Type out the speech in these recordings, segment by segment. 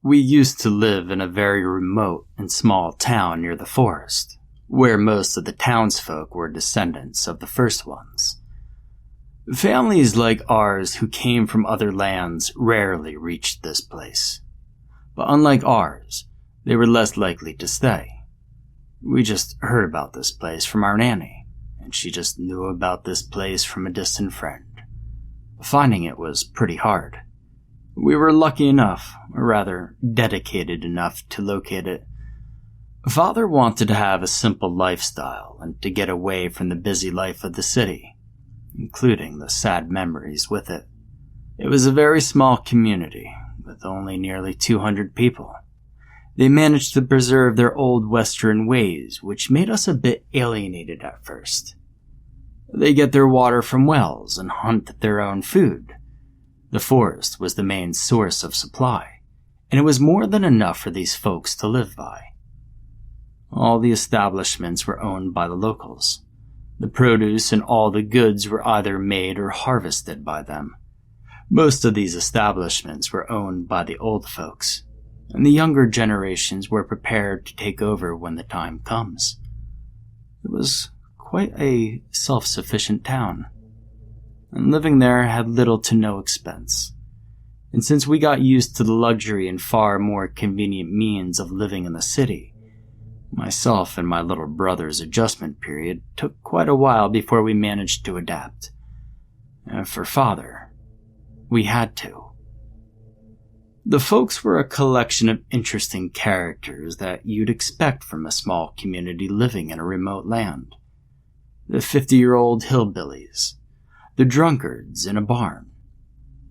We used to live in a very remote and small town near the forest, where most of the townsfolk were descendants of the first ones. Families like ours who came from other lands rarely reached this place, but unlike ours, they were less likely to stay. We just heard about this place from our nanny, and she just knew about this place from a distant friend. Finding it was pretty hard. We were lucky enough, or rather dedicated enough, to locate it. Father wanted to have a simple lifestyle and to get away from the busy life of the city, including the sad memories with it. It was a very small community, with only nearly 200 people. They managed to preserve their old Western ways, which made us a bit alienated at first. They get their water from wells and hunt their own food. The forest was the main source of supply, and it was more than enough for these folks to live by. All the establishments were owned by the locals. The produce and all the goods were either made or harvested by them. Most of these establishments were owned by the old folks, and the younger generations were prepared to take over when the time comes. It was quite a self-sufficient town, and living there had little to no expense. And since we got used to the luxury and far more convenient means of living in the city, myself and my little brother's adjustment period took quite a while before we managed to adapt. And for Father, we had to. The folks were a collection of interesting characters that you'd expect from a small community living in a remote land. The 50-year-old hillbillies, the drunkards in a barn,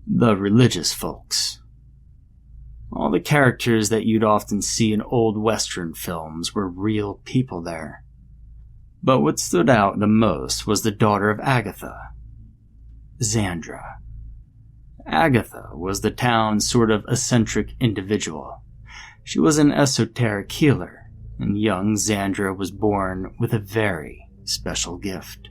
the religious folks. All the characters that you'd often see in old Western films were real people there. But what stood out the most was the daughter of Agatha, Xandra. Agatha was the town's sort of eccentric individual. She was an esoteric healer, and young Xandra was born with a very special gift.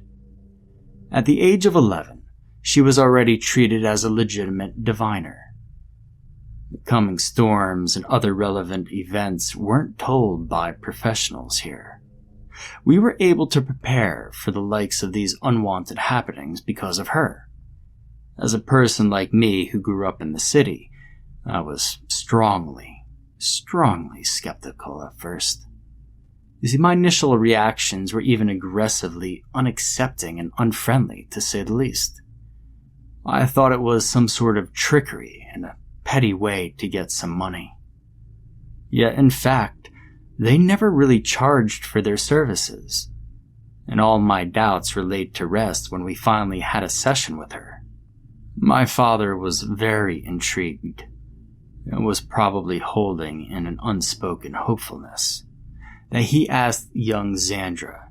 At the age of 11, she was already treated as a legitimate diviner. The coming storms and other relevant events weren't told by professionals here. We were able to prepare for the likes of these unwanted happenings because of her. As a person like me who grew up in the city, I was strongly skeptical at first. You see, my initial reactions were even aggressively unaccepting and unfriendly, to say the least. I thought it was some sort of trickery and a petty way to get some money. Yet, in fact, they never really charged for their services, and all my doubts were laid to rest when we finally had a session with her. My father was very intrigued, and was probably holding in an unspoken hopefulness that he asked young Xandra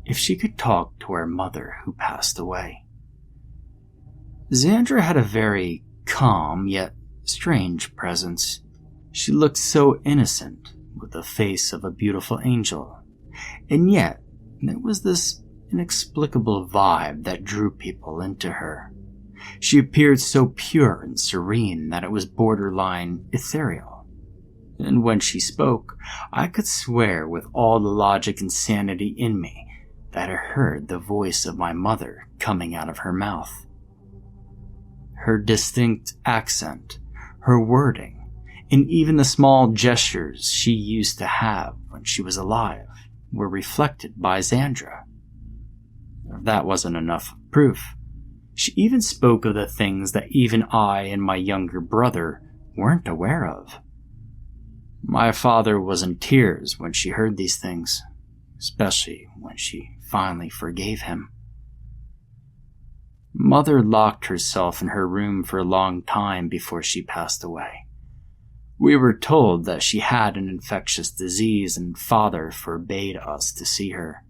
if she could talk to her mother who passed away. Xandra had a very calm yet strange presence. She looked so innocent, with the face of a beautiful angel, and yet there was this inexplicable vibe that drew people into her. She appeared so pure and serene that it was borderline ethereal. And when she spoke, I could swear with all the logic and sanity in me that I heard the voice of my mother coming out of her mouth. Her distinct accent, her wording, and even the small gestures she used to have when she was alive were reflected by Xandra. If that wasn't enough proof, she even spoke of the things that even I and my younger brother weren't aware of. My father was in tears when she heard these things, especially when she finally forgave him. Mother locked herself in her room for a long time before she passed away. We were told that she had an infectious disease and Father forbade us to see her.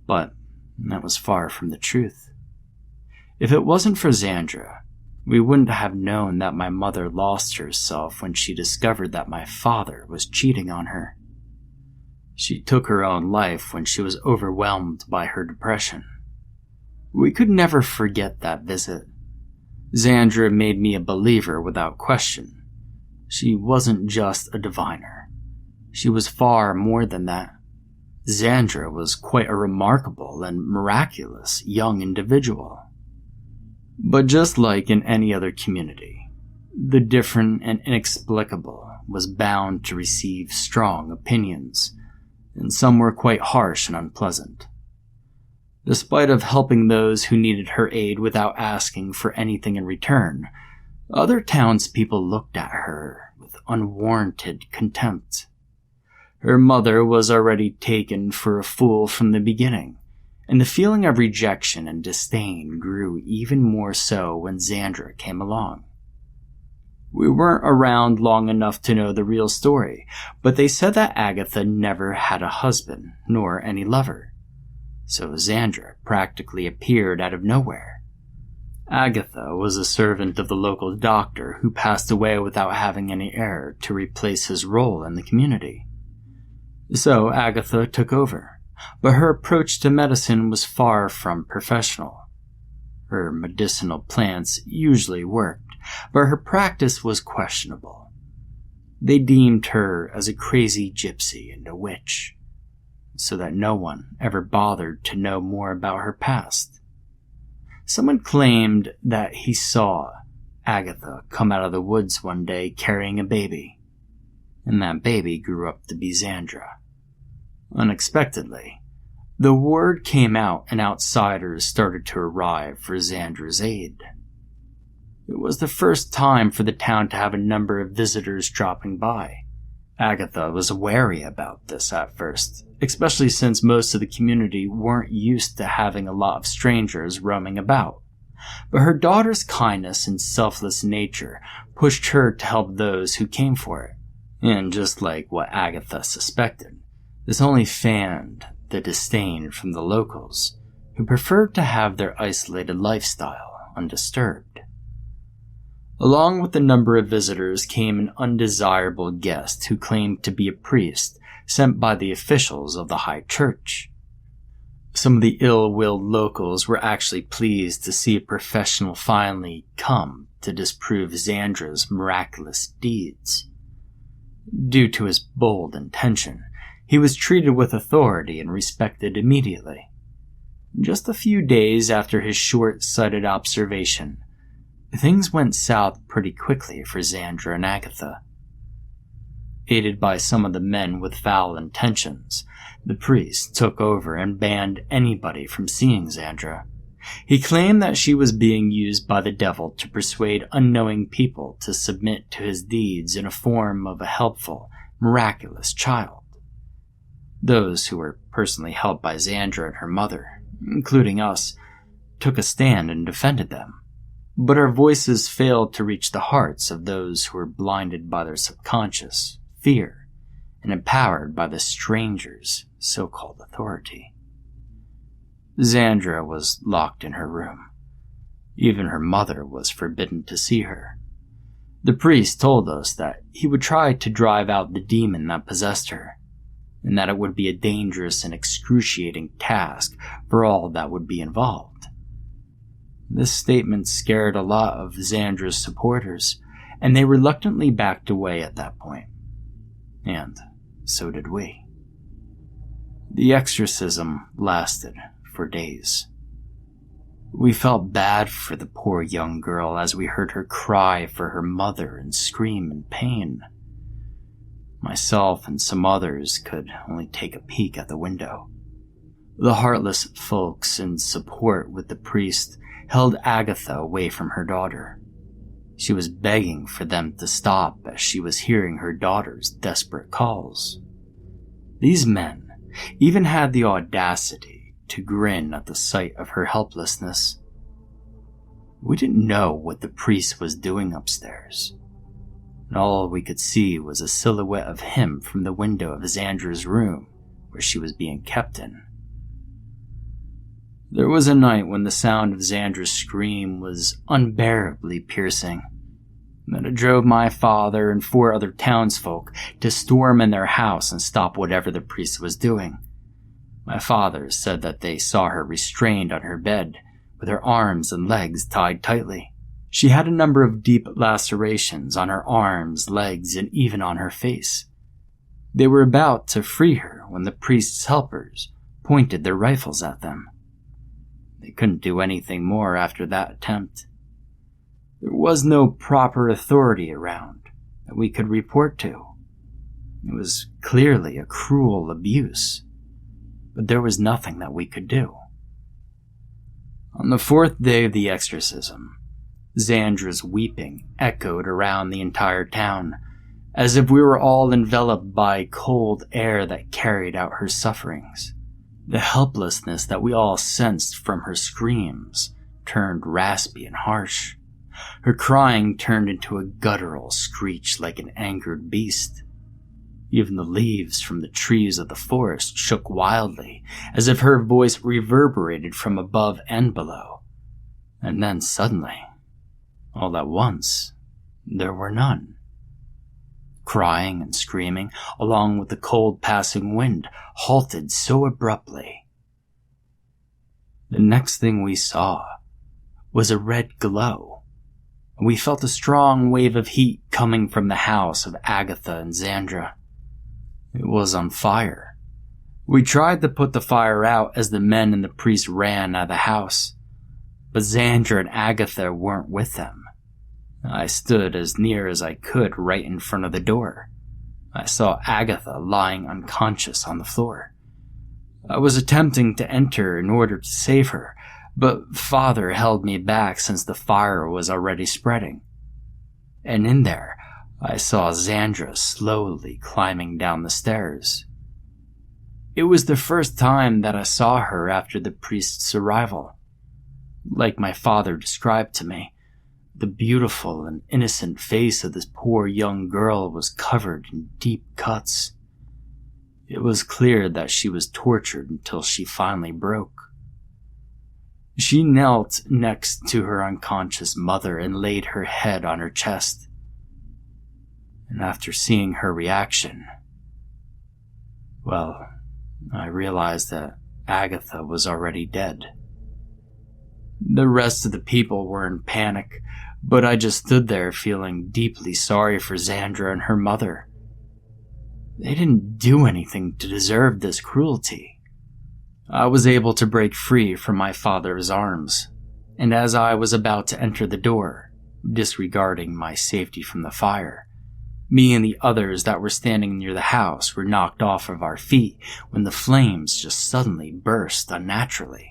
But that was far from the truth. If it wasn't for Xandra, we wouldn't have known that my mother lost herself when she discovered that my father was cheating on her. She took her own life when she was overwhelmed by her depression. We could never forget that visit. Xandra made me a believer without question, She wasn't just a diviner. She was far more than that. Xandra was quite a remarkable and miraculous young individual. But just like in any other community, the different and inexplicable was bound to receive strong opinions, and some were quite harsh and unpleasant. Despite of helping those who needed her aid without asking for anything in return, other townspeople looked at her with unwarranted contempt. Her mother was already taken for a fool from the beginning, and the feeling of rejection and disdain grew even more so when Xandra came along. We weren't around long enough to know the real story, but they said that Agatha never had a husband, nor any lover. So Xandra practically appeared out of nowhere. Agatha was a servant of the local doctor who passed away without having any heir to replace his role in the community. So Agatha took over, but her approach to medicine was far from professional. Her medicinal plants usually worked, but her practice was questionable. They deemed her as a crazy gypsy and a witch, so that no one ever bothered to know more about her past. Someone claimed that he saw Agatha come out of the woods one day carrying a baby, and that baby grew up to be Xandra. Unexpectedly, the word came out and outsiders started to arrive for Xandra's aid. It was the first time for the town to have a number of visitors dropping by. Agatha was wary about this at first, especially since most of the community weren't used to having a lot of strangers roaming about. But her daughter's kindness and selfless nature pushed her to help those who came for it. And just like what Agatha suspected, this only fanned the disdain from the locals, who preferred to have their isolated lifestyle undisturbed. Along with the number of visitors came an undesirable guest who claimed to be a priest sent by the officials of the high church. Some of the ill-willed locals were actually pleased to see a professional finally come to disprove Xandra's miraculous deeds. Due to his bold intention, he was treated with authority and respected immediately. Just a few days after his short-sighted observation, things went south pretty quickly for Xandra and Agatha. Aided by some of the men with foul intentions, the priest took over and banned anybody from seeing Xandra. He claimed that she was being used by the devil to persuade unknowing people to submit to his deeds in a form of a helpful, miraculous child. Those who were personally helped by Xandra and her mother, including us, took a stand and defended them. But our voices failed to reach the hearts of those who were blinded by their subconscious fear and empowered by the stranger's so-called authority. Xandra was locked in her room. Even her mother was forbidden to see her. The priest told us that he would try to drive out the demon that possessed her, and that it would be a dangerous and excruciating task for all that would be involved. This statement scared a lot of Xandra's supporters, and they reluctantly backed away at that point. And so did we. The exorcism lasted for days. We felt bad for the poor young girl as we heard her cry for her mother and scream in pain. Myself and some others could only take a peek at the window. The heartless folks in support with the priest held Agatha away from her daughter. She was begging for them to stop as she was hearing her daughter's desperate calls. These men even had the audacity to grin at the sight of her helplessness. We didn't know what the priest was doing upstairs, and all we could see was a silhouette of him from the window of Xandra's room where she was being kept in. There was a night when the sound of Xandra's scream was unbearably piercing, that it drove my father and 4 other townsfolk to storm in their house and stop whatever the priest was doing. My father said that they saw her restrained on her bed, with her arms and legs tied tightly. She had a number of deep lacerations on her arms, legs, and even on her face. They were about to free her when the priest's helpers pointed their rifles at them. They couldn't do anything more after that attempt. There was no proper authority around that we could report to. It was clearly a cruel abuse, but there was nothing that we could do. On the fourth day of the exorcism, Xandra's weeping echoed around the entire town, as if we were all enveloped by cold air that carried out her sufferings. The helplessness that we all sensed from her screams turned raspy and harsh. Her crying turned into a guttural screech like an angered beast. Even the leaves from the trees of the forest shook wildly, as if her voice reverberated from above and below. And then suddenly, all at once, there were none. Crying and screaming, along with the cold passing wind, halted so abruptly. The next thing we saw was a red glow, and we felt a strong wave of heat coming from the house of Agatha and Xandra. It was on fire. We tried to put the fire out as the men and the priest ran out of the house, but Xandra and Agatha weren't with them. I stood as near as I could right in front of the door. I saw Agatha lying unconscious on the floor. I was attempting to enter in order to save her, but Father held me back since the fire was already spreading. And in there, I saw Xandra slowly climbing down the stairs. It was the first time that I saw her after the priest's arrival. Like my father described to me, the beautiful and innocent face of this poor young girl was covered in deep cuts. It was clear that she was tortured until she finally broke. She knelt next to her unconscious mother and laid her head on her chest. And after seeing her reaction, well, I realized that Agatha was already dead. The rest of the people were in panic, but I just stood there feeling deeply sorry for Xandra and her mother. They didn't do anything to deserve this cruelty. I was able to break free from my father's arms, and as I was about to enter the door, disregarding my safety from the fire, me and the others that were standing near the house were knocked off of our feet when the flames just suddenly burst unnaturally.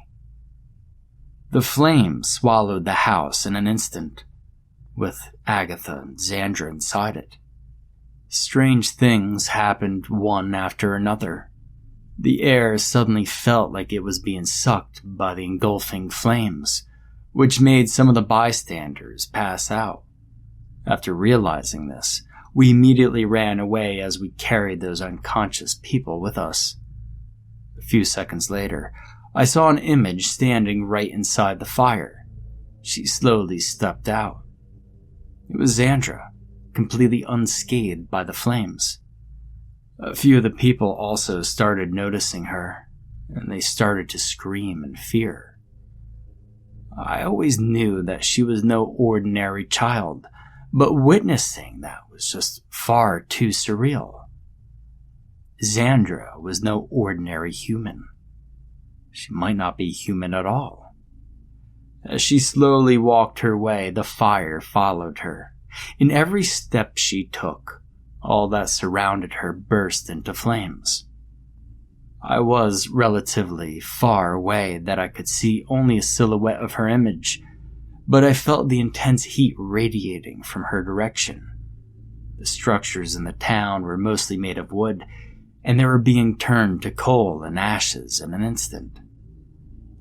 The flames swallowed the house in an instant, with Agatha and Xandra inside it. Strange things happened one after another. The air suddenly felt like it was being sucked by the engulfing flames, which made some of the bystanders pass out. After realizing this, we immediately ran away as we carried those unconscious people with us. A few seconds later, I saw an image standing right inside the fire. She slowly stepped out. It was Xandra, completely unscathed by the flames. A few of the people also started noticing her, and they started to scream in fear. I always knew that she was no ordinary child, but witnessing that was just far too surreal. Xandra was no ordinary human. She might not be human at all. As she slowly walked her way, the fire followed her. In every step she took, all that surrounded her burst into flames. I was relatively far away that I could see only a silhouette of her image, but I felt the intense heat radiating from her direction. The structures in the town were mostly made of wood, and they were being turned to coal and ashes in an instant.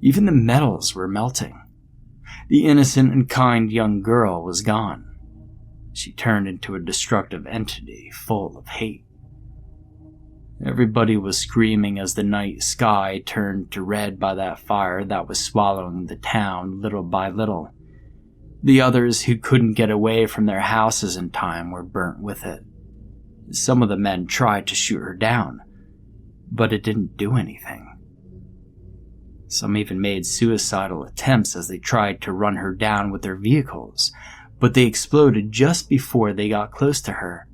Even the metals were melting. The innocent and kind young girl was gone. She turned into a destructive entity full of hate. Everybody was screaming as the night sky turned to red by that fire that was swallowing the town little by little. The others who couldn't get away from their houses in time were burnt with it. Some of the men tried to shoot her down, but it didn't do anything. Some even made suicidal attempts as they tried to run her down with their vehicles, but they exploded just before they got close to her.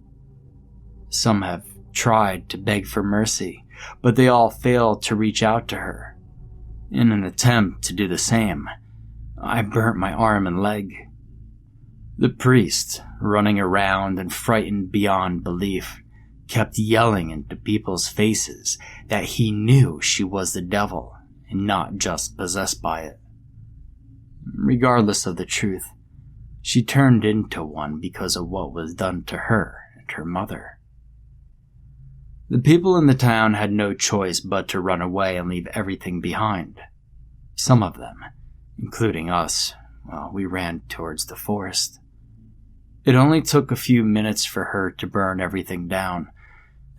Some have tried to beg for mercy, but they all failed to reach out to her. In an attempt to do the same, I burnt my arm and leg. The priest, running around and frightened beyond belief, kept yelling into people's faces that he knew she was the devil and not just possessed by it. Regardless of the truth, she turned into one because of what was done to her and her mother. The people in the town had no choice but to run away and leave everything behind. Some of them, including us, we ran towards the forest. It only took a few minutes for her to burn everything down,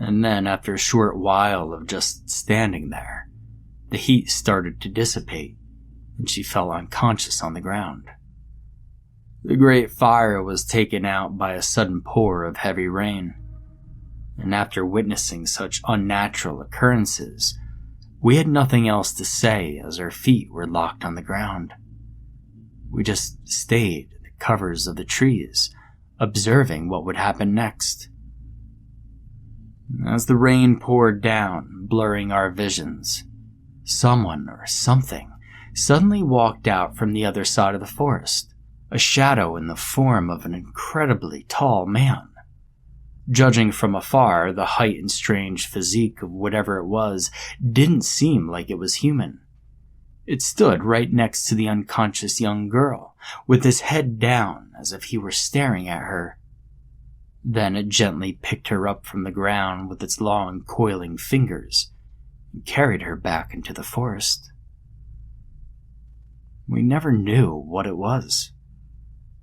and then after a short while of just standing there, the heat started to dissipate, and she fell unconscious on the ground. The great fire was taken out by a sudden pour of heavy rain, and after witnessing such unnatural occurrences, we had nothing else to say as our feet were locked on the ground. We just stayed in the covers of the trees, observing what would happen next. As the rain poured down, blurring our visions, someone or something suddenly walked out from the other side of the forest, a shadow in the form of an incredibly tall man. Judging from afar, the height and strange physique of whatever it was didn't seem like it was human. It stood right next to the unconscious young girl, with his head down as if he were staring at her. Then it gently picked her up from the ground with its long, coiling fingers and carried her back into the forest. We never knew what it was.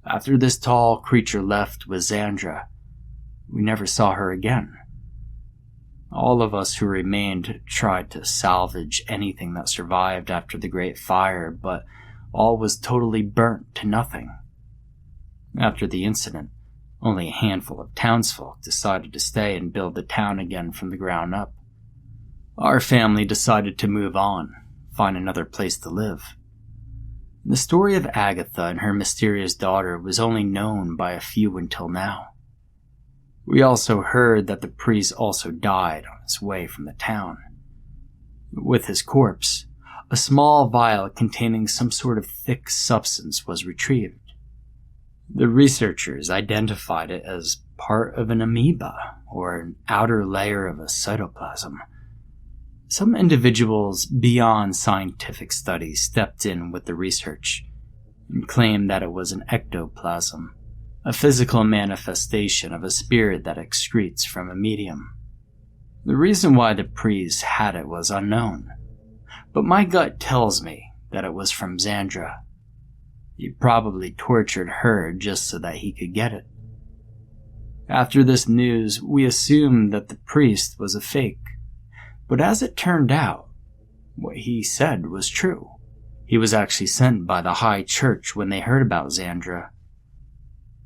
After this tall creature left with Xandra, we never saw her again. All of us who remained tried to salvage anything that survived after the Great Fire, but all was totally burnt to nothing. After the incident, only a handful of townsfolk decided to stay and build the town again from the ground up. Our family decided to move on, find another place to live. The story of Agatha and her mysterious daughter was only known by a few until now. We also heard that the priest also died on his way from the town. With his corpse, a small vial containing some sort of thick substance was retrieved. The researchers identified it as part of an amoeba, or an outer layer of a cytoplasm. Some individuals beyond scientific studies stepped in with the research and claimed that it was an ectoplasm, a physical manifestation of a spirit that excretes from a medium. The reason why the priest had it was unknown, but my gut tells me that it was from Xandra. He probably tortured her just so that he could get it. After this news, we assumed that the priest was a fake, but as it turned out, what he said was true. He was actually sent by the High Church when they heard about Xandra.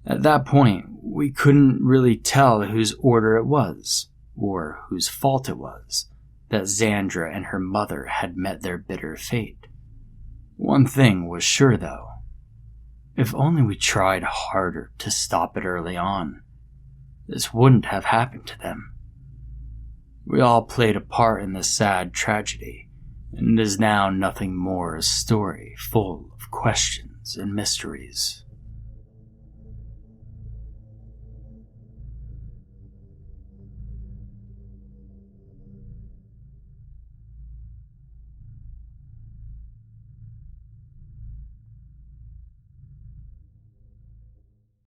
At that point, we couldn't really tell whose order it was, or whose fault it was, that Xandra and her mother had met their bitter fate. One thing was sure, though. If only we tried harder to stop it early on, this wouldn't have happened to them. We all played a part in this sad tragedy, and it is now nothing more a story full of questions and mysteries.